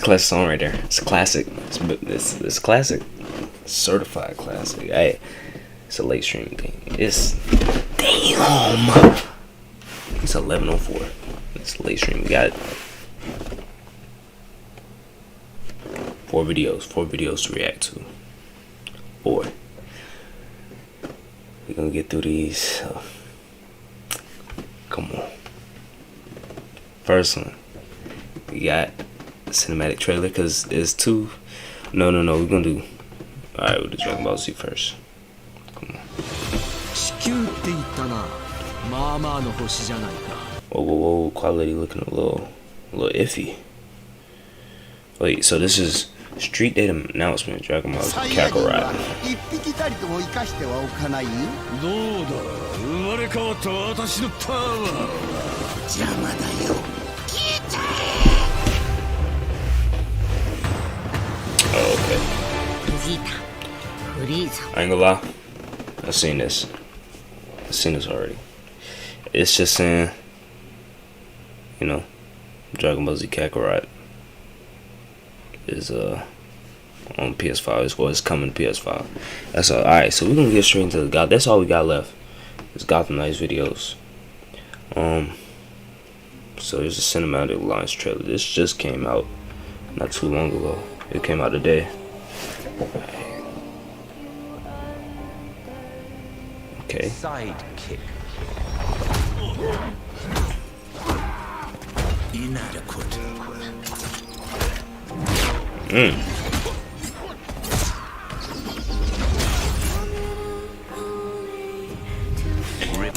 a classic song right there. It's a classic. It's classic. Certified classic. Hey, it's a late streaming thing. It's damn. It's 11:04. It's late stream. We got 4 videos to react to. 4. We're gonna get through these. Come on. First one, we got the cinematic trailer because there's 2. No. We're gonna do. All right, we'll do Dragon Ball Z first. Come on. Whoa. Quality looking a little iffy. Wait, so this is street date announcement. Dragon Ball Z Kakarot. Oh, okay. I ain't gonna lie. I've seen this already. It's just saying, you know, Dragon Ball Z Kakarot is on PS5 as well. It's coming to PS5. That's all. Alright, so we're gonna get straight into the Gotham. That's all we got left. It's Gotham Knights videos. So there's a cinematic launch trailer. This just came out not too long ago. It came out today. Okay. Sidekick. Inadequate.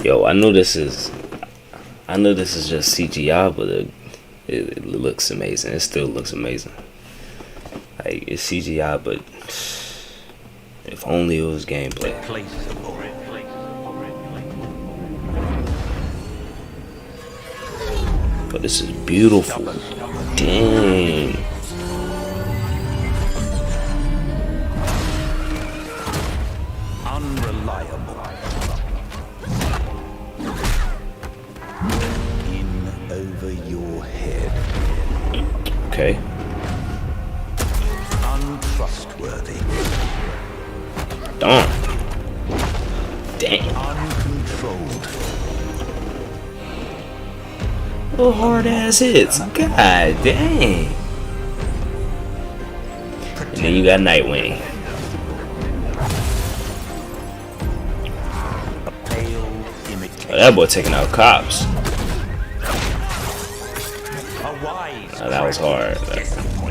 Yo, I know this is just CGI, but it looks amazing. It still looks amazing. Like, it's CGI, but if only it was gameplay. But this is beautiful. Dang. Unreliable. In over your head. Okay. Untrustworthy. Darn. Dang. Uncontrolled. Little hard ass hits. God dang. And then you got Nightwing. Oh, that boy taking out cops. Oh, that was hard.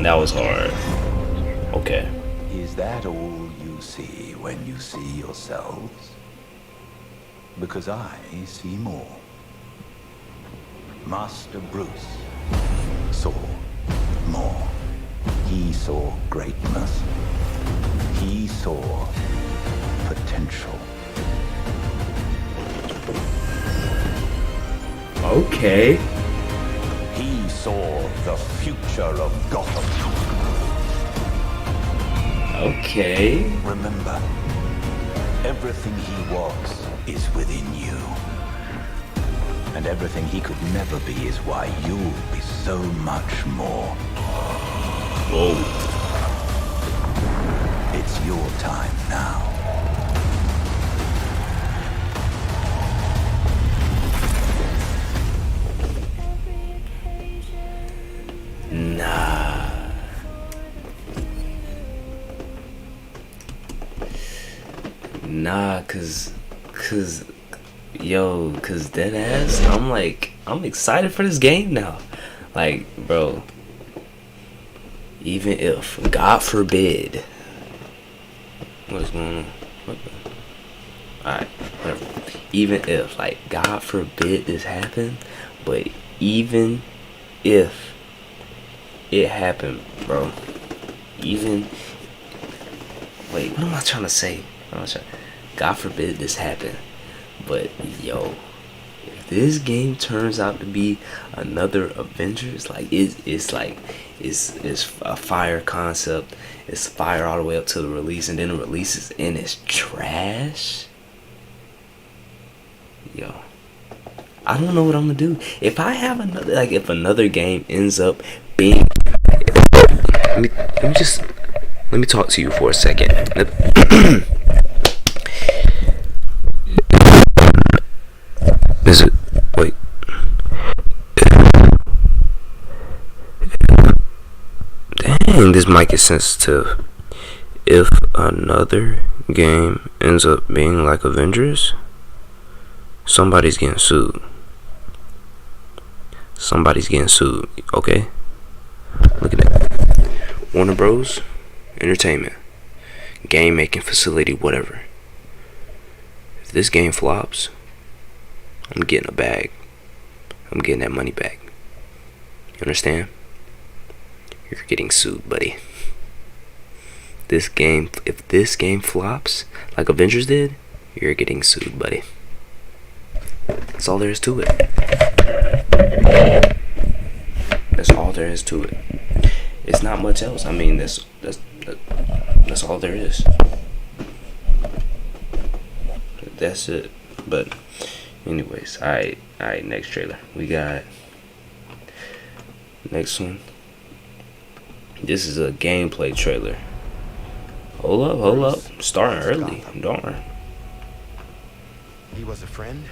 That was hard. Okay. Is that all you see when you see yourselves? Because I see more. Master Bruce saw more. He saw greatness. He saw potential. Okay. He saw the future of Gotham. Okay. Remember, everything he was is within you. And everything he could never be is why you'll be so much more. Whoa. It's your time now. Nah, cause dead ass, I'm excited for this game now. Like, bro, even if, God forbid, what's going on? Alright, whatever. Even if, like, God forbid this happened, but even if it happened, bro, wait, what am I trying to say? God forbid this happened, but yo, if this game turns out to be another Avengers, like it's a fire concept, it's fire all the way up to the release, and then it releases and it's trash. Yo, I don't know what I'm gonna do if I have another, like, if another game ends up being let me talk to you for a second. Is it? Wait. Dang, this mic is sensitive. If another game ends up being like Avengers, somebody's getting sued. Somebody's getting sued. Okay? Look at that. Warner Bros. Entertainment. Game making facility, whatever. If this game flops, I'm getting a bag. I'm getting that money back. You understand? You're getting sued, buddy. If this game flops like Avengers did, you're getting sued, buddy. That's all there is to it. That's all there is to it. It's not much else. I mean, that's all there is. That's it. But anyways, alright, next trailer. We got next one. This is a gameplay trailer. Hold up. Starting early. Darn. He was a friend.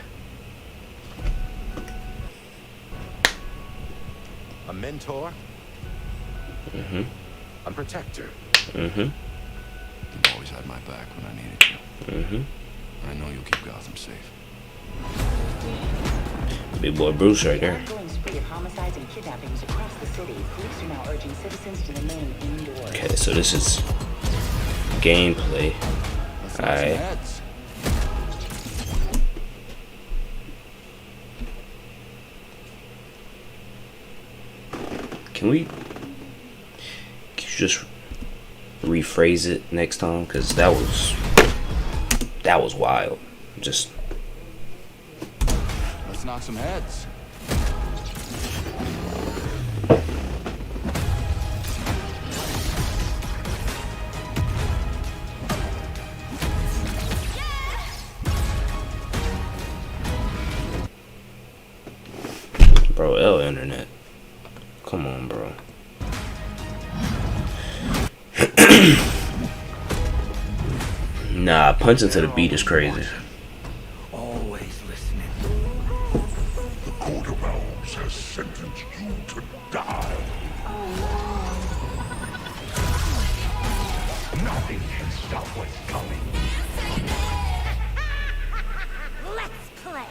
A mentor. A protector. You've always had my back when I needed you. I know you'll keep Gotham safe. Big boy Bruce right there. Ongoing spree of homicides and kidnappings across the city. Police are now urging citizens to remain indoors. Okay, so this is gameplay. Alright. Can you just rephrase it next time? Because that was wild. Just let's knock some heads. bro, L internet. Come on, bro. Nah, punching to the beat is crazy. Always listening. The Court of Owls has sentenced you to die. Nothing can stop what's coming. Let's play.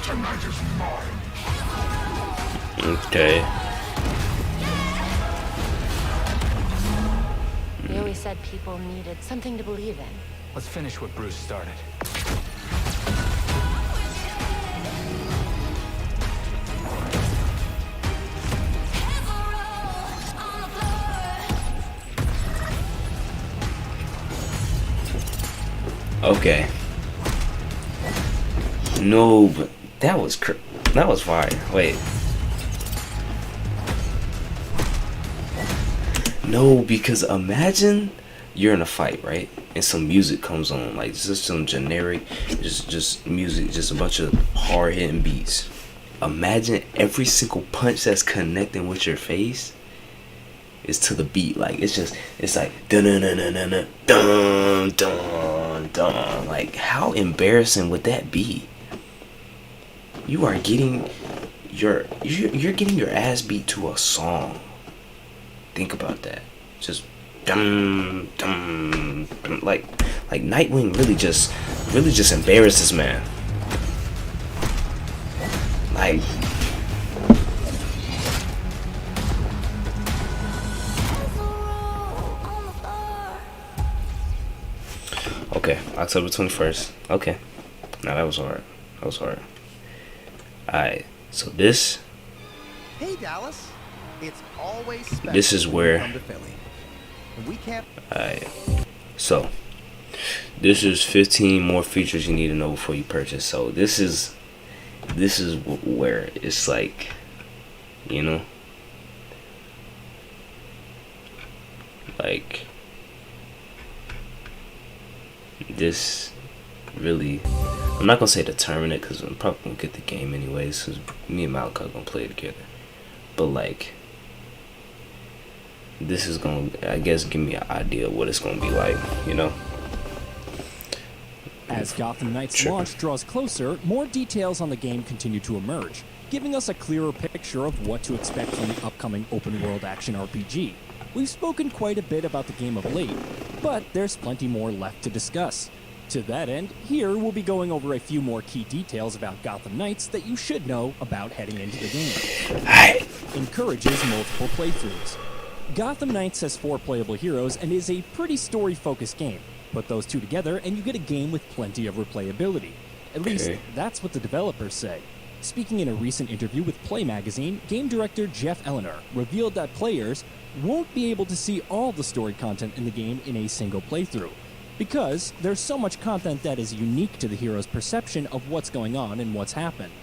Tonight is mine. Okay. We always said people needed something to believe in. Let's finish what Bruce started. Okay. No, but that was fire. Wait. No, because imagine you're in a fight, right? And some music comes on, like just some generic, just music, just a bunch of hard hitting beats. Imagine every single punch that's connecting with your face is to the beat. Like it's like dun dun dun dun dun dun dun dun. Like how embarrassing would that be? You are getting you're getting your ass beat to a song. Think about that. Just dum dum dum. Like Nightwing really just embarrassed this man. Like okay, October 21st. Okay. Now that was hard. Alright, so this Hey Dallas, it's always special This is where- when you come to Philly. We can't. Alright, so this is 15 more features you need to know before you purchase. So this is where it's like, you know, like this really, I'm not gonna say determine it because I'm probably gonna get the game anyways, because me and Malachi gonna play it together. But like this is gonna, I guess, give me an idea of what it's gonna be like, you know. As Gotham Knights launch draws closer, more details on the game continue to emerge, giving us a clearer picture of what to expect from the upcoming open-world action RPG. We've spoken quite a bit about the game of late, but there's plenty more left to discuss. To that end, here we'll be going over a few more key details about Gotham Knights that you should know about heading into the game. Encourages multiple playthroughs. Gotham Knights has 4 playable heroes and is a pretty story-focused game. Put those two together and you get a game with plenty of replayability. At least, that's what the developers say. Speaking in a recent interview with Play Magazine, game director Jeff Eleanor revealed that players won't be able to see all the story content in the game in a single playthrough, because there's so much content that is unique to the hero's perception of what's going on and what's happened.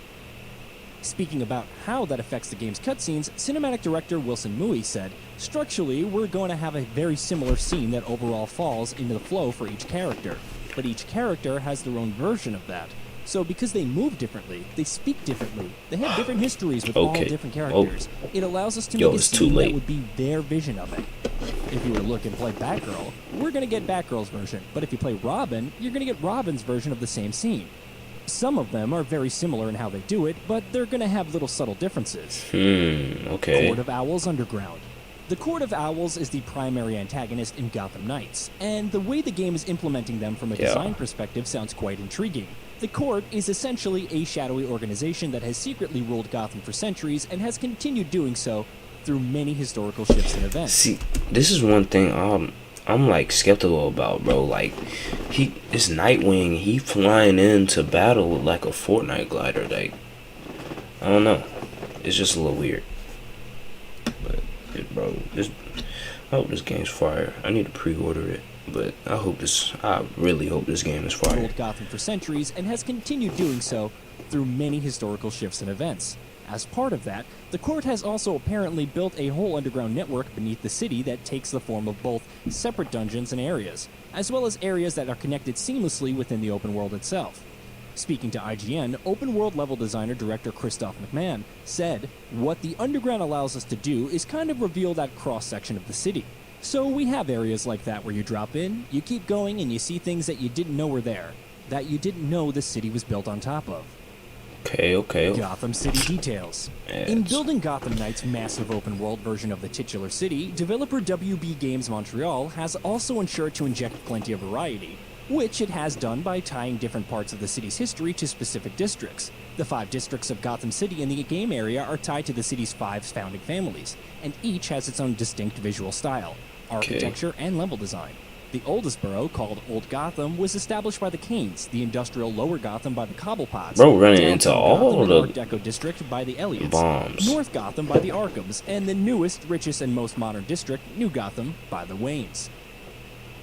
Speaking about how that affects the game's cutscenes, cinematic director Wilson Mui said, "Structurally, we're going to have a very similar scene that overall falls into the flow for each character, but each character has their own version of that. So because they move differently, they speak differently, they have different histories with all different characters, it allows us to make a scene that would be their vision of it. If you were to look and play Batgirl, we're going to get Batgirl's version, but if you play Robin, you're going to get Robin's version of the same scene. Some of them are very similar in how they do it, but they're going to have little subtle differences." Court of Owls Underground. The Court of Owls is the primary antagonist in Gotham Knights, and the way the game is implementing them from a design perspective sounds quite intriguing. The Court is essentially a shadowy organization that has secretly ruled Gotham for centuries and has continued doing so through many historical shifts and events. See, this is one thing I'm like skeptical about, bro. Like, it's Nightwing. He flying into battle with like a Fortnite glider. Like, I don't know. It's just a little weird. But, bro, I hope this game's fire. I need to pre-order it. But I really hope this game is fire. Ruled Gotham for centuries and has continued doing so through many historical shifts and events. As part of that, the court has also apparently built a whole underground network beneath the city that takes the form of both separate dungeons and areas, as well as areas that are connected seamlessly within the open world itself. Speaking to IGN, open world level designer director Christoph McMahon said, "What the underground allows us to do is kind of reveal that cross-section of the city. So we have areas like that where you drop in, you keep going, and you see things that you didn't know were there, that you didn't know the city was built on top of." Okay. Gotham City details. In building Gotham Knights' massive open-world version of the titular city, developer WB Games Montreal has also ensured to inject plenty of variety, which it has done by tying different parts of the city's history to specific districts. The 5 districts of Gotham City in the game area are tied to the city's 5 founding families, and each has its own distinct visual style, architecture, and level design. The oldest borough, called Old Gotham, was established by the Canes, the industrial Lower Gotham by the Cobblepots, bro, running into all the the Art Deco district by the Elliots, bombs, North Gotham by the Arkhams, and the newest, richest, and most modern district, New Gotham, by the Waynes.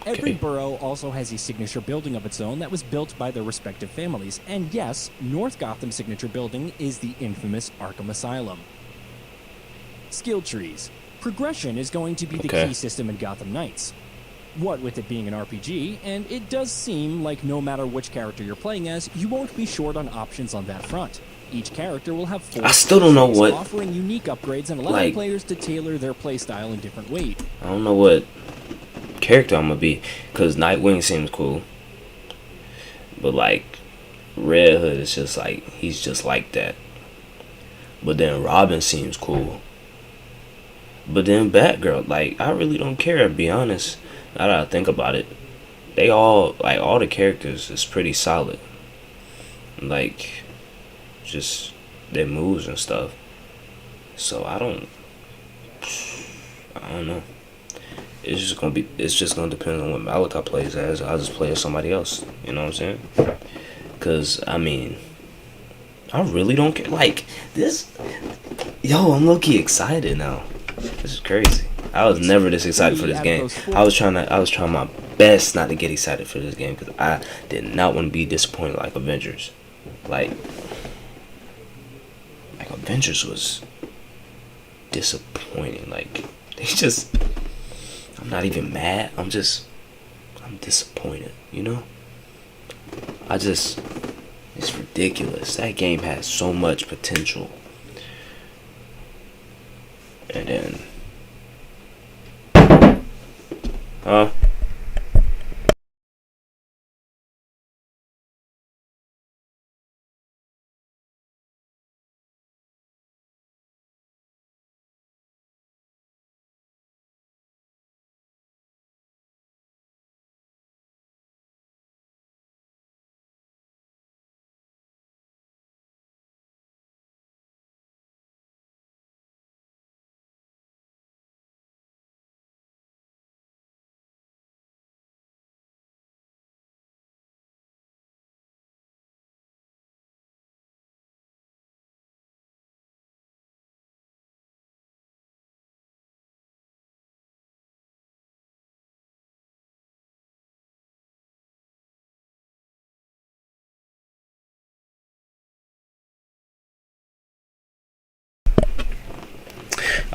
Every borough also has a signature building of its own that was built by their respective families, and yes, North Gotham's signature building is the infamous Arkham Asylum. Skill trees. Progression is going to be the key system in Gotham Knights. What with it being an RPG, and it does seem like no matter which character you're playing as, you won't be short on options on that front. Each character will have 4 I still don't know what, offering unique upgrades and allowing players to tailor their playstyle in different ways. I don't know what character I'm gonna be, because Nightwing seems cool, but like Red Hood is just like, he's just like that. But then Robin seems cool. But then Batgirl, like, I really don't care, to be honest. Now that I think about it, they all, like, all the characters is pretty solid. Like, just their moves and stuff. So I don't know. It's just gonna depend on what Malachi plays as. I'll just play as somebody else. You know what I'm saying? Cause I mean, I really don't care. Like this, yo, I'm low-key excited now. This is crazy. I was never this excited for this game. I was trying my best not to get excited for this game because I did not want to be disappointed like Avengers. Like Avengers was disappointing. Like they just, I'm not even mad. I'm disappointed. You know. It's ridiculous. That game has so much potential. And then Huh?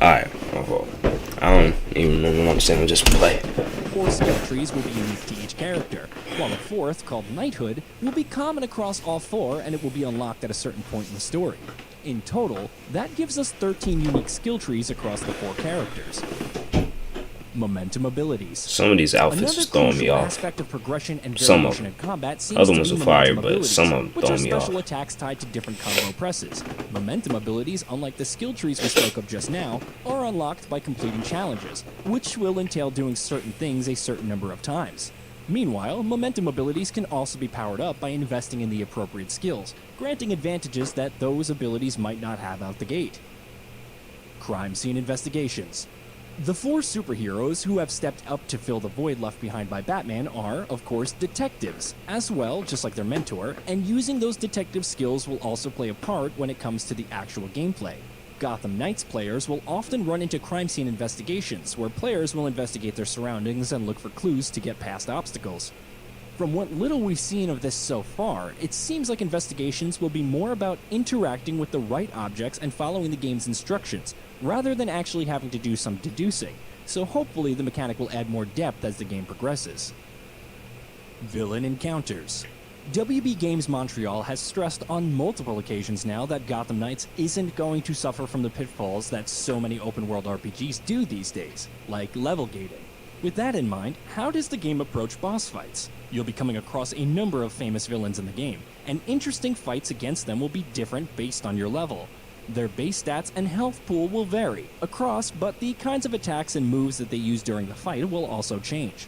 Alright, my fault. I don't even know what I'm saying. I'm just play. 4 skill trees will be unique to each character, while a 4th, called Knighthood, will be common across all 4 and it will be unlocked at a certain point in the story. In total, that gives us 13 unique skill trees across the 4 characters. Momentum abilities. Some of these outfits Another is throwing me crucial off. aspect of progression and Some of variation in combat seems Other to ones be are fire, momentum but abilities, some of them which are throwing me off. special attacks tied to different combo presses. Momentum abilities, unlike the skill trees we spoke of just now, are unlocked by completing challenges, which will entail doing certain things a certain number of times. Meanwhile, momentum abilities can also be powered up by investing in the appropriate skills, granting advantages that those abilities might not have out the gate. Crime scene investigations. The 4 superheroes who have stepped up to fill the void left behind by Batman are, of course, detectives, as well, just like their mentor, and using those detective skills will also play a part when it comes to the actual gameplay. Gotham Knights players will often run into crime scene investigations, where players will investigate their surroundings and look for clues to get past obstacles. From what little we've seen of this so far, it seems like investigations will be more about interacting with the right objects and following the game's instructions, rather than actually having to do some deducing, so hopefully the mechanic will add more depth as the game progresses. Villain encounters. WB Games Montreal has stressed on multiple occasions now that Gotham Knights isn't going to suffer from the pitfalls that so many open-world RPGs do these days, like level gating. With that in mind, how does the game approach boss fights? You'll be coming across a number of famous villains in the game, and interesting fights against them will be different based on your level. Their base stats and health pool will vary across, but the kinds of attacks and moves that they use during the fight will also change.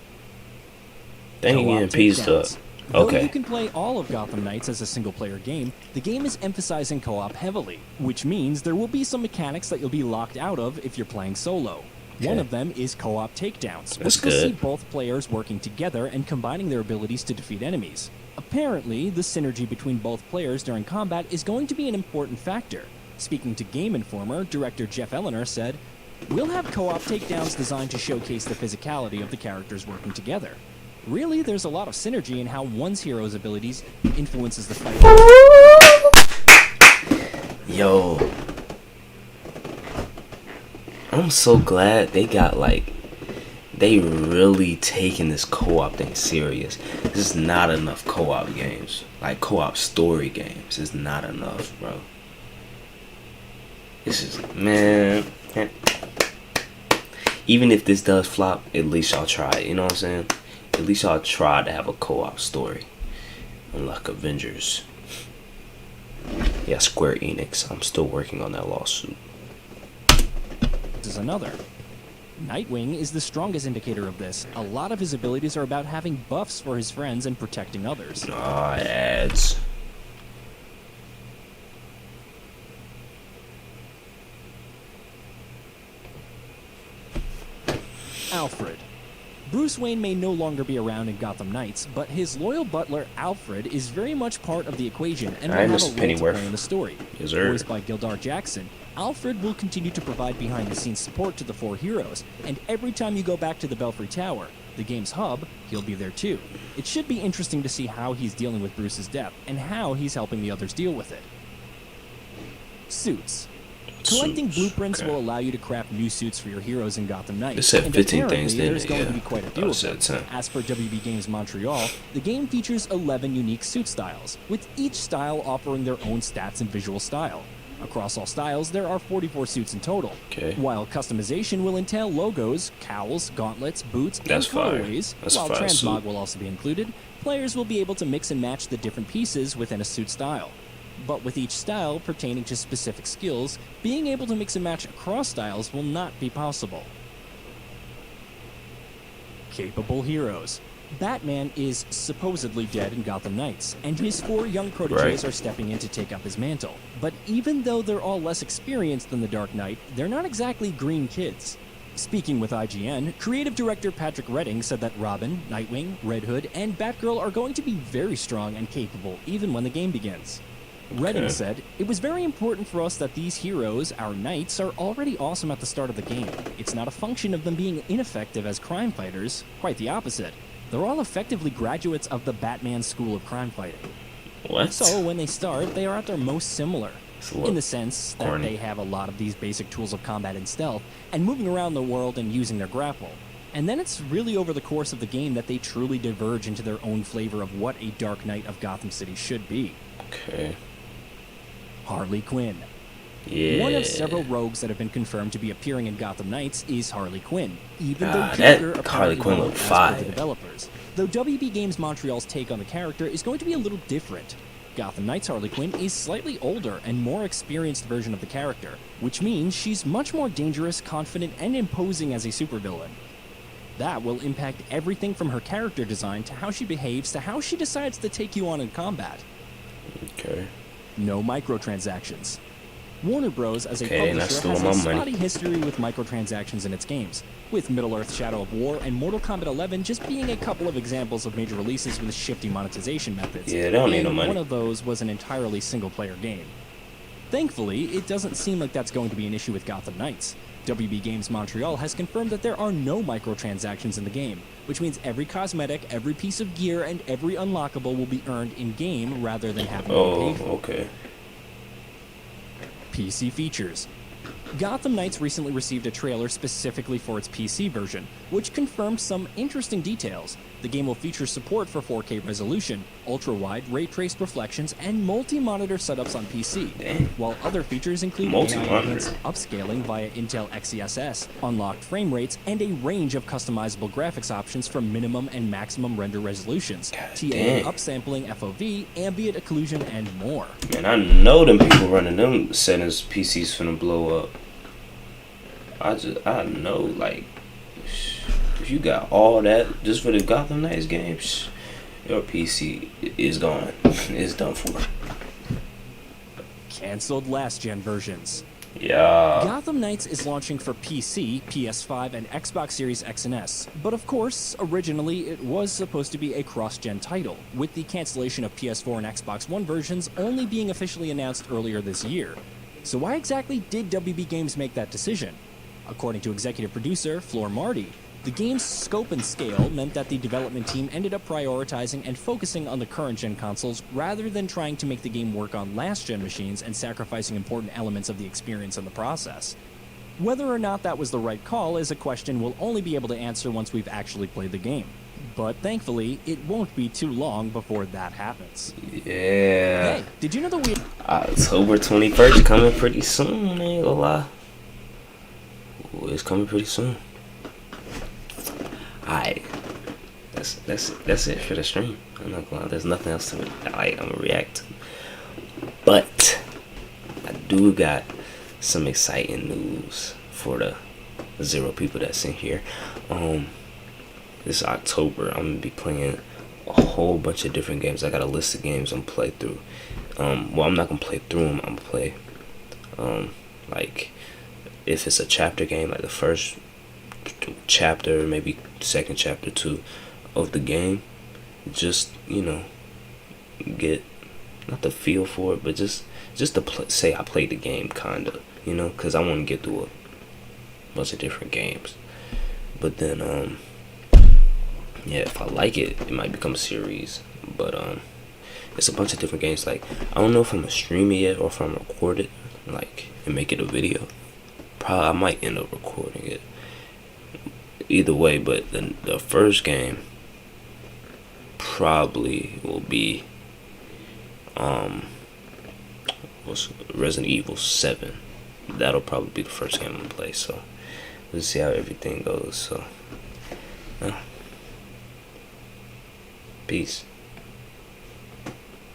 Dang, Co-op getting pieced up. takedowns. Though Okay. you can play all of Gotham Knights as a single-player game, the game is emphasizing co-op heavily, which means there will be some mechanics that you'll be locked out of if you're playing solo. One Okay. of them is co-op takedowns, That's which will see good. both players working together and combining their abilities to defeat enemies. Apparently, the synergy between both players during combat is going to be an important factor. Speaking to Game Informer, director Jeff Eleanor said, "We'll have co-op takedowns designed to showcase the physicality of the characters working together. Really, there's a lot of synergy in how one's hero's abilities influences the fight." Yo, I'm so glad they got they really taking this co-op thing serious. There's not enough co-op games, like co-op story games. Is not enough, bro. This is, man. Even if this does flop, at least y'all try it. You know what I'm saying? At least y'all try to have a co-op story. Unlike Avengers. Yeah, Square Enix. I'm still working on that lawsuit. This is another. Nightwing is the strongest indicator of this. A lot of his abilities are about having buffs for his friends and protecting others. Ah, ads. Alfred. Bruce Wayne may no longer be around in Gotham Knights, but his loyal butler Alfred is very much part of the equation and will Alright, have Mr. a role to Pennyworth. play in the story. Yes, sir. Voiced by Gildar Jackson, Alfred will continue to provide behind-the-scenes support to the 4 heroes, and every time you go back to the Belfry Tower, the game's hub, he'll be there too. It should be interesting to see how he's dealing with Bruce's death, and how he's helping the others deal with it. Suits. Collecting Suits, blueprints okay. will allow you to craft new suits for your heroes in Gotham Knights. It said and 15 apparently things, didn't there's it? going to Yeah. be quite a few Oh, it of said them. 10. As per WB Games Montreal, the game features 11 unique suit styles, with each style offering their own stats and visual style. Across all styles, there are 44 suits in total. Okay. While customization will entail logos, cowls, gauntlets, boots, That's and fire. colorways, That's a while fire transmog suit. will also be included, players will be able to mix and match the different pieces within a suit style. But with each style pertaining to specific skills, being able to mix and match across styles will not be possible. Capable heroes. Batman is supposedly dead in Gotham Knights, and his 4 young proteges are stepping in to take up his mantle. But even though they're all less experienced than the Dark Knight, they're not exactly green kids. Speaking with IGN, creative director Patrick Redding said that Robin, Nightwing, Red Hood, and Batgirl are going to be very strong and capable even when the game begins. Redding said, "It was very important for us that these heroes, our knights, are already awesome at the start of the game. It's not a function of them being ineffective as crime fighters, quite the opposite. They're all effectively graduates of the Batman School of Crime Fighting. What? So when they start, they are at their most similar, It's a little in the sense that corny. they have a lot of these basic tools of combat and stealth, and moving around the world and using their grapple. And then it's really over the course of the game that they truly diverge into their own flavor of what a Dark Knight of Gotham City should be." Okay. Harley Quinn. Yeah. One of several rogues that have been confirmed to be appearing in Gotham Knights is Harley Quinn, even though Ah, Joker that Harley apparently Quinn won't, looked as per fire. the developers. Though WB Games Montreal's take on the character is going to be a little different. Gotham Knights Harley Quinn is slightly older and more experienced version of the character, which means she's much more dangerous, confident, and imposing as a supervillain. That will impact everything from her character design to how she behaves to how she decides to take you on in combat. Okay. No microtransactions. Warner Bros. As a Okay, and I publisher stole has my a money. spotty history with microtransactions in its games, with Middle-earth Shadow of War and Mortal Kombat 11 just being a couple of examples of major releases with shifty monetization methods. Yeah, they don't need and no money. one of those was an entirely single-player game. Thankfully, it doesn't seem like that's going to be an issue with Gotham Knights. WB Games Montreal has confirmed that there are no microtransactions in the game, which means every cosmetic, every piece of gear, and every unlockable will be earned in-game rather than having to be Oh, paid for. okay. PC features. Gotham Knights recently received a trailer specifically for its PC version, which confirmed some interesting details. The game will feature support for 4K resolution, ultra-wide ray-traced reflections, and multi-monitor setups on PC, while other features include AI-enhanced upscaling via Intel XeSS, unlocked frame rates, and a range of customizable graphics options from minimum and maximum render resolutions, TAA upsampling FOV, ambient occlusion, and more. Man, I know them people running them settings PCs finna blow up. I know, like, if you got all that just for the Gotham Knights game, your PC is gone. It's done for. Cancelled last-gen versions. Yeah. Gotham Knights is launching for PC, PS5, and Xbox Series X and S, but of course, originally it was supposed to be a cross-gen title, with the cancellation of PS4 and Xbox One versions only being officially announced earlier this year. So why exactly did WB Games make that decision? According to executive producer Floor Marty, the game's scope and scale meant that the development team ended up prioritizing and focusing on the current-gen consoles rather than trying to make the game work on last-gen machines and sacrificing important elements of the experience in the process. Whether or not that was the right call is a question we'll only be able to answer once we've actually played the game. But thankfully, it won't be too long before that happens. Yeah. Hey, did you know that we... October 21st coming pretty soon, I ain't gonna lie. Ooh, it's coming pretty soon. Alright. That's it for the stream. I'm not gonna lie, there's nothing else to I'm gonna react to. But I do got some exciting news for the 0 people that's in here. This October I'm gonna be playing a whole bunch of different games. I got a list of games I'm gonna play through. Well, I'm not gonna play through them. I'm gonna play like if it's a chapter game, like the first chapter, maybe second chapter 2 of the game, just, you know, get not the feel for it, but just to say I played the game, kinda, you know, because I want to get through a bunch of different games. But then yeah, if I like it, it might become a series. But it's a bunch of different games. Like, I don't know if I'm gonna stream it yet or if I'm gonna record it, like, and make it a video. Probably I might end up recording it. Either way, but the first game probably will be was Resident Evil 7. That'll probably be the first game I'm gonna play. So we'll see how everything goes. So, peace.